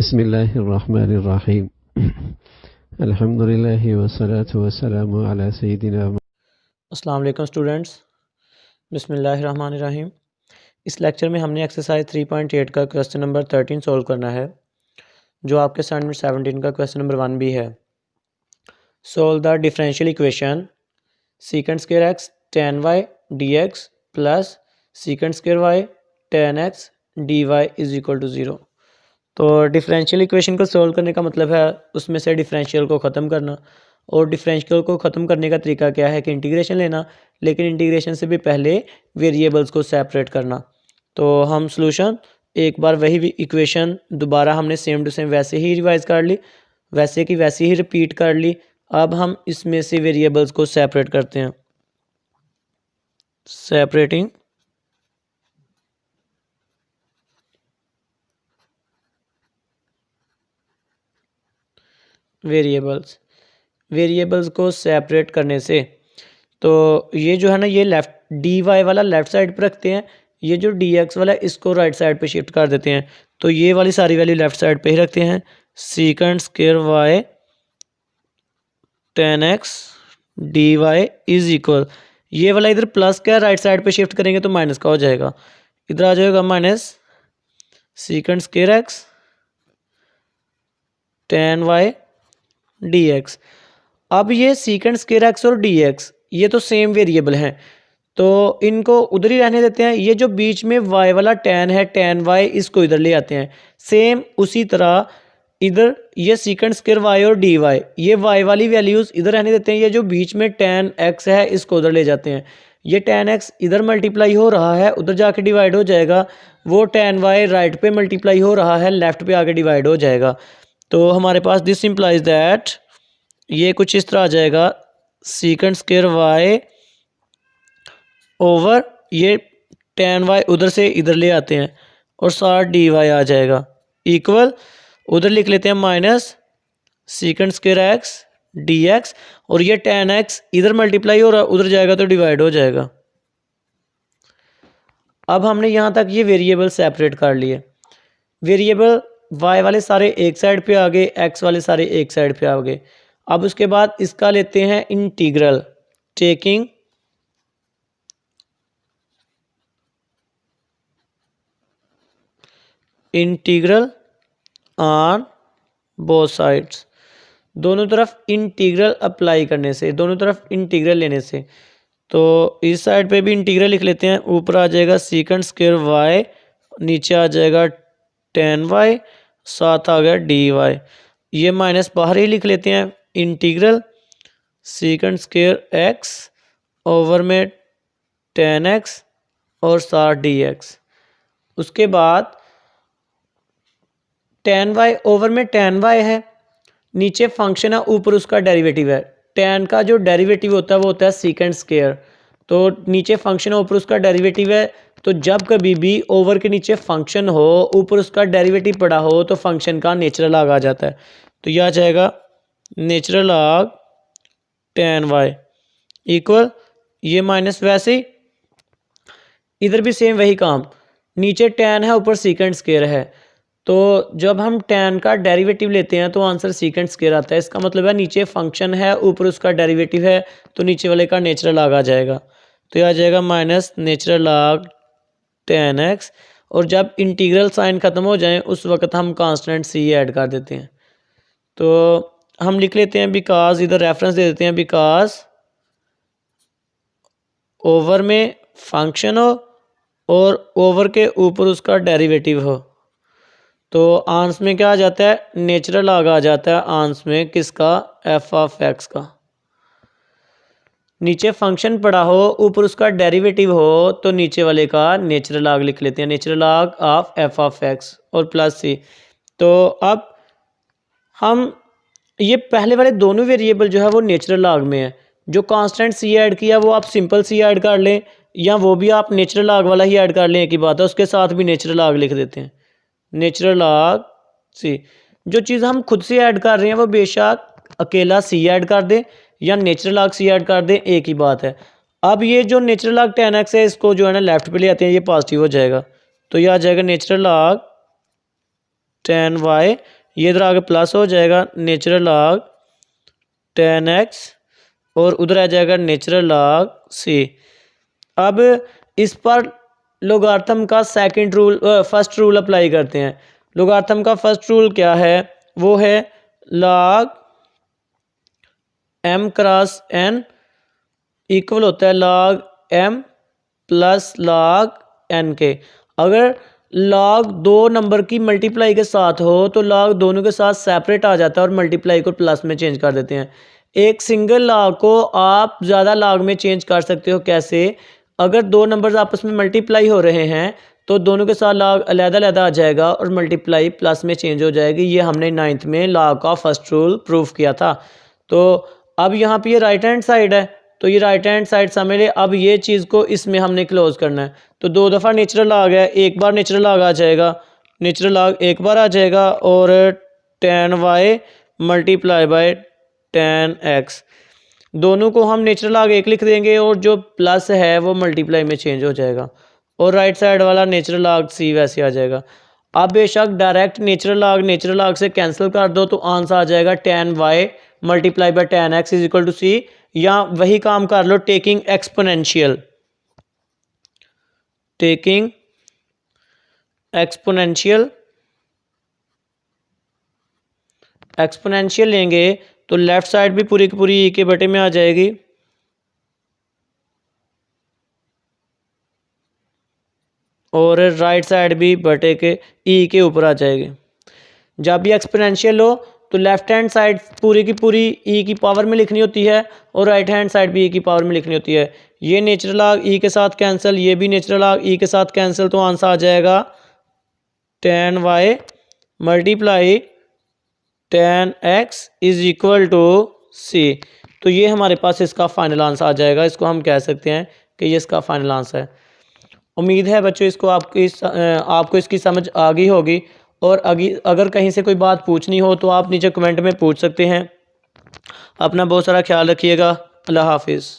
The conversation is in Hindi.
बिस्मिल्लाहिर्रहमानिर्रहीम अल्हम्दुलिल्लाहि वस्सलातु वस्सलामु अला सय्यिदिना। अस्सलाम वालेकुम स्टूडेंट्स, बिस्मिल्लाहिर्रहमानिर्रहीम। इस लेक्चर में हमने एक्सरसाइज 3.8 का क्वेश्चन नंबर 13 सॉल्व करना है, जो आपके असाइनमेंट 17 का क्वेश्चन नंबर 1 भी है। Solve the differential equation secant square x tan y dx plus secant square y tan x dy is equal to 0। तो डिफरेंशियल इक्वेशन को सॉल्व करने का मतलब है उसमें से डिफरेंशियल को ख़त्म करना, और डिफरेंशियल को ख़त्म करने का तरीका क्या है कि इंटीग्रेशन लेना, लेकिन इंटीग्रेशन से भी पहले वेरिएबल्स को सेपरेट करना। तो हम सॉल्यूशन एक बार वही इक्वेशन दोबारा हमने सेम टू सेम वैसे ही रिवाइज कर ली, वैसे की वैसे ही रिपीट कर ली। अब हम इसमें से वेरिएबल्स को सेपरेट करते हैं। सेपरेटिंग वेरिएबल्स को सेपरेट करने से तो ये जो है ना, ये लेफ़्ट डी वाई वाला लेफ़्ट साइड पर रखते हैं, ये जो डी एक्स वाला है इसको राइट साइड पे शिफ्ट कर देते हैं। तो ये वाली सारी वैल्यू लेफ़्ट साइड पे ही रखते हैं। Secant square y tan x dy is equal, ये वाला इधर प्लस का राइट साइड पे शिफ्ट करेंगे तो माइनस का हो जाएगा, इधर आ जाएगा minus secant square x tan y dx। अब ये सीकेंट स्क्वायर एक्स और dx ये तो सेम वेरिएबल हैं, तो इनको उधर ही रहने देते हैं। ये जो बीच में y वाला tan है, tan y, इसको इधर ले आते हैं। सेम उसी तरह इधर ये सीकेंट स्क्वायर y और dy, ये y वाली वैल्यूज़ इधर रहने देते हैं। ये जो बीच में tan x है इसको उधर ले जाते हैं। ये tan x इधर मल्टीप्लाई हो रहा है, उधर जाके डिवाइड हो जाएगा। वो tan y राइट पे मल्टीप्लाई हो रहा है, लेफ़्ट पे आके डिवाइड हो जाएगा। तो हमारे पास दिस इम्प्लाइज दैट ये कुछ इस तरह आ जाएगा, सीकेंट स्क्वायर y ओवर ये tan y उधर से इधर ले आते हैं और साथ dy आ जाएगा, इक्वल उधर लिख लेते हैं minus secant square x dx, और ये tan x इधर मल्टीप्लाई हो रहा है, उधर जाएगा तो डिवाइड हो जाएगा। अब हमने यहाँ तक ये वेरिएबल सेपरेट कर लिए। वेरिएबल y वाले सारे एक साइड पे आ गए, x वाले सारे एक साइड पे आ गए। अब उसके बाद इसका लेते हैं integral, taking integral on both sides, दोनों तरफ इंटीग्रल अप्लाई करने से, दोनों तरफ इंटीग्रल लेने से। तो इस साइड पे भी इंटीग्रल लिख लेते हैं। ऊपर आ जाएगा सीकेंट स्क्वायर y, नीचे आ जाएगा tan y, साथ आ गया dy। ये माइनस बाहर ही लिख लेते हैं। Integral secant square x over में tan x और साथ dx। उसके बाद tan y ओवर में tan y है, नीचे फंक्शन है, ऊपर उसका डेरिवेटिव है। tan का जो डेरिवेटिव होता है वो होता है सीकेंट स्क्वायर, तो नीचे फंक्शन है, ऊपर उसका डेरिवेटिव है। तो जब कभी भी ओवर के नीचे फंक्शन हो, ऊपर उसका डेरिवेटिव पड़ा हो, तो फंक्शन का नेचुरल लॉग आ जाता है। तो यह आ जाएगा natural log tan y equal, ये माइनस वैसे ही इधर भी सेम वही काम, नीचे tan है, ऊपर सीकेंट स्क्वायर है। तो जब हम tan का डेरिवेटिव लेते हैं तो आंसर सीकेंट स्क्वायर आता है। इसका मतलब है नीचे फंक्शन है, ऊपर उसका डेरिवेटिव है, तो नीचे वाले का नेचुरल लॉग आ जाएगा। तो यह आ जाएगा minus natural log tan x, और जब इंटीग्रल साइन ख़त्म हो जाए उस वक्त हम कांस्टेंट c ऐड कर देते हैं। तो हम लिख लेते हैं बिकॉज, इधर रेफरेंस दे देते हैं, बिकॉज ओवर में फंक्शन हो और ओवर के ऊपर उसका डेरिवेटिव हो, तो आंस में क्या आ जाता है, नेचुरल लॉग आ जाता है आंस में, किसका, एफ ऑफ एक्स का। नीचे फंक्शन पड़ा हो, ऊपर उसका डेरिवेटिव हो, तो नीचे वाले का नेचुरल लॉग लिख लेते हैं, natural log of F of x और प्लस सी। तो अब हम ये पहले वाले दोनों वेरिएबल जो है वो नेचुरल लॉग में है। जो कांस्टेंट सी ऐड किया वो आप सिंपल सी ऐड कर लें, या वो भी आप नेचुरल लॉग वाला ही ऐड कर लें, एक ही बात है, उसके साथ भी नेचुरल लॉग लिख देते हैं, नेचुरल लॉग सी। जो चीज़ हम खुद से ऐड कर रहे हैं वो बेशक अकेला सी ऐड कर दें या नेचुरल लॉग सी ऐड कर दें, एक ही बात है। अब ये जो नेचुरल लॉग tan x है, इसको जो है ना लेफ्ट पे ले आते हैं, ये पॉजिटिव हो जाएगा। तो ये आ जाएगा नेचुरल लॉग tan y, ये इधर आगे प्लस हो जाएगा नेचुरल लॉग tan x और उधर आ जाएगा नेचुरल लॉग c। अब इस पर लोगार्थम का second rule first rule apply करते हैं। लोगार्थम का फर्स्ट रूल क्या है? वो है log m cross n equal होता है log m plus log n के। अगर log दो नंबर की मल्टीप्लाई के साथ हो तो log दोनों के साथ सेपरेट आ जाता है और मल्टीप्लाई को प्लस में चेंज कर देते हैं। एक सिंगल log को आप ज़्यादा log में चेंज कर सकते हो। कैसे? अगर दो नंबर्स आपस में मल्टीप्लाई हो रहे हैं तो दोनों के साथ log अलग-अलग आ जाएगा और मल्टीप्लाई प्लस में चेंज हो जाएगी। ये हमने 9th में log का फर्स्ट रूल प्रूफ किया था। तो अब यहाँ पे ये राइट हैंड साइड है तो ये राइट हैंड साइड समझ ले। अब ये चीज़ को इसमें हमने क्लोज करना है तो दो दफ़ा नेचुरल लॉग है, एक बार नेचुरल लॉग आ जाएगा, नेचुरल लॉग एक बार आ जाएगा और tan y multiply by tan x, दोनों को हम नेचुरल लॉग एक लिख देंगे और जो प्लस है वो मल्टीप्लाई में चेंज हो जाएगा और राइट साइड वाला नेचुरल लॉग c वैसे आ जाएगा। अब बेशक डायरेक्ट नेचुरल लॉग से कैंसिल कर दो तो आंसर आ जाएगा tan y multiply by tan x is equal to c, या वही काम कर लो टेकिंग एक्सपोनेंशियल लेंगे तो लेफ्ट साइड भी पूरी की पूरी e के बटे में आ जाएगी और राइट साइड भी बटे के e के ऊपर आ जाएगी। जब भी एक्सपोनेंशियल हो तो लेफ्ट हैंड साइड पूरी की पूरी e की पावर में लिखनी होती है और राइट हैंड साइड भी e की पावर में लिखनी होती है। ये नेचुरल लॉग e के साथ कैंसिल, ये भी नेचुरल लॉग e के साथ कैंसिल, तो आंसर आ जाएगा tan y multiply tan x is equal to c। तो ये हमारे पास इसका फाइनल आंसर आ जाएगा। इसको हम कह सकते हैं कि ये इसका फाइनल आंसर है। उम्मीद है बच्चों इसको आपको इसकी समझ आ गई होगी और अगर कहीं से कोई बात पूछनी हो तो आप नीचे कमेंट में पूछ सकते हैं। अपना बहुत सारा ख्याल रखिएगा। अल्लाह हाफिज़।